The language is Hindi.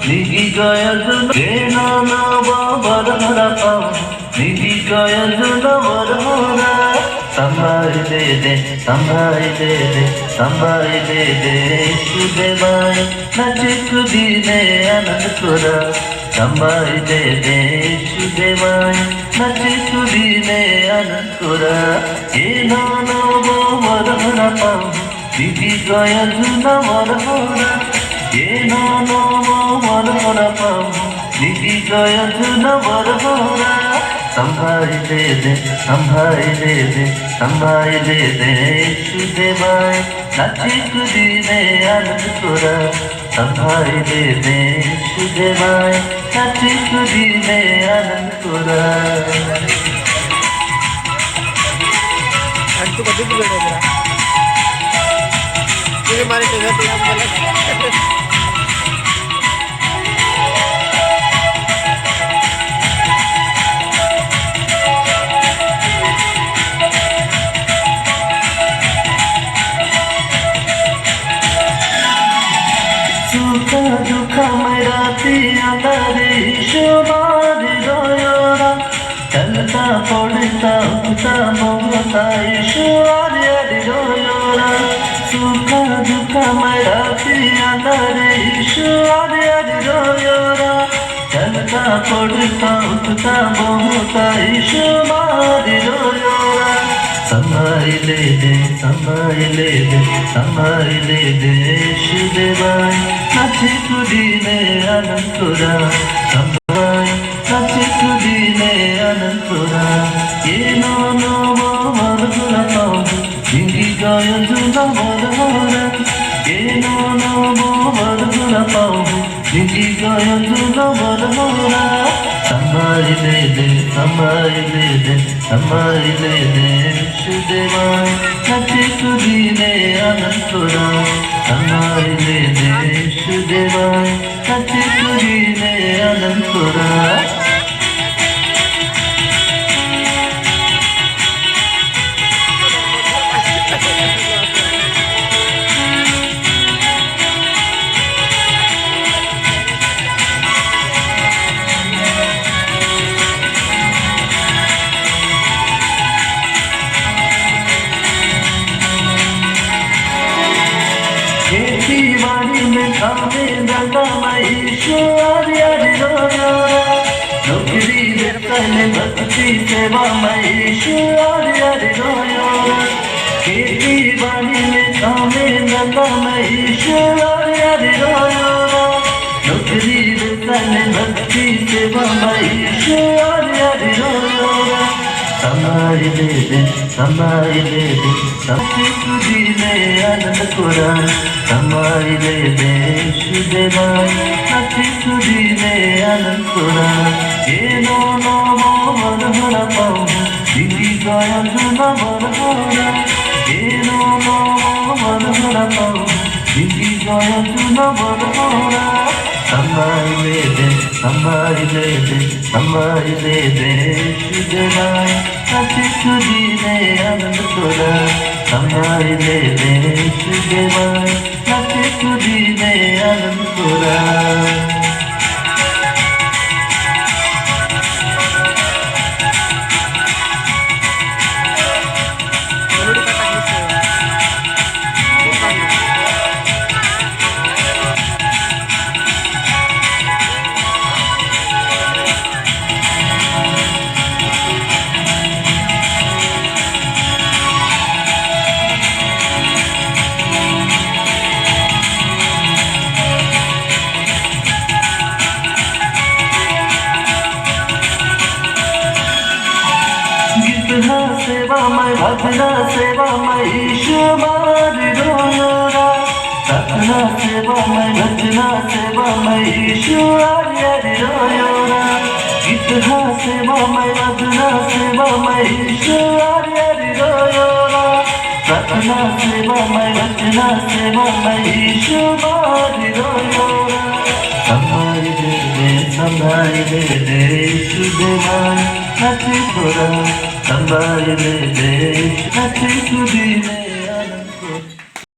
निगी गयज देना ना बाबरा पाओ निगी गयज ना वरना संभाल दे संभाल दे संभाल दे सुदेवाय नचिक दिने आनंद कोरा संभाल दे सुदेवाय नचिक दिने आनंद कोरा ये नाना वरना पाओ निगी गयज ना वरना ये नाना वरना पाओ निगी गयज ना वरना संभाल दे संभाल दे संभाल दे सुदेवाय नचिक दिने आनंद कोरा संभाल दे सुदेवाय नचिक दिने आनंद कोरा अंटू कभी भी बैठे जरा ये हमारे जगह पे हम गलत दुख मेरा पियारे शुमार रोयोरा चलता पड़ता उठता मोहता ईश्वर रोयोरा सुख दुख मेरा पियारे ईश्वर रोयोरा चलता पड़ता उठता मोहता ईश्वर रोयोरा संभाल दे संभाल दे सुदेवाय नचिक दिने आनंद कोरा संभाल नचिक दिने आनंद कोरा ये नाना वरना पाओ निगी गयज ना वरना ये नाना वरना पाओ निगी गयज ना वरना संभाल दे संभाल दे सुदेवाय नचिक दिने आनंद कोरा संभाल दे सुदेवाय नचिक दिने आनंद कोरा खेती बाड़ी में कामे धंधा में ईश्वर रोयोरा नौकरी पहले भक्ति सेवा में ईश्वर रोयोरा खेती बाड़ी में कामे धंधा में ईश्वर रोयोरा नौकरी पहले भक्ति सेवा में ईश्वर रोयोरा संभाल दे नचिक दिने आनंद कोरा संभाल दे सुदेवाय नचिक दिने आनंद कोरा ये नाना वरना पाओ निगी गयज ना वरना ये नाना वरना पाओ निगी गयज ना वरना संभाल दे सुदेवाय नचिक दिने आनंद कोरा संभाल दे सुदेवाय नचिक दिने आनंद कोरा सेवा में भजना सेवा में ईश्वर रोयोरा सपना सेवा में भजना सेवा में ईश्वर रोयोरा गीतहा सेवा में भजना सेवा में ईश्वर रोयोरा सपना सेवा में भजना सेवा में ईश्वर रोयोरा संभाल दे सुदेवाय नचिक कोरा संभाल दे नचिक दिने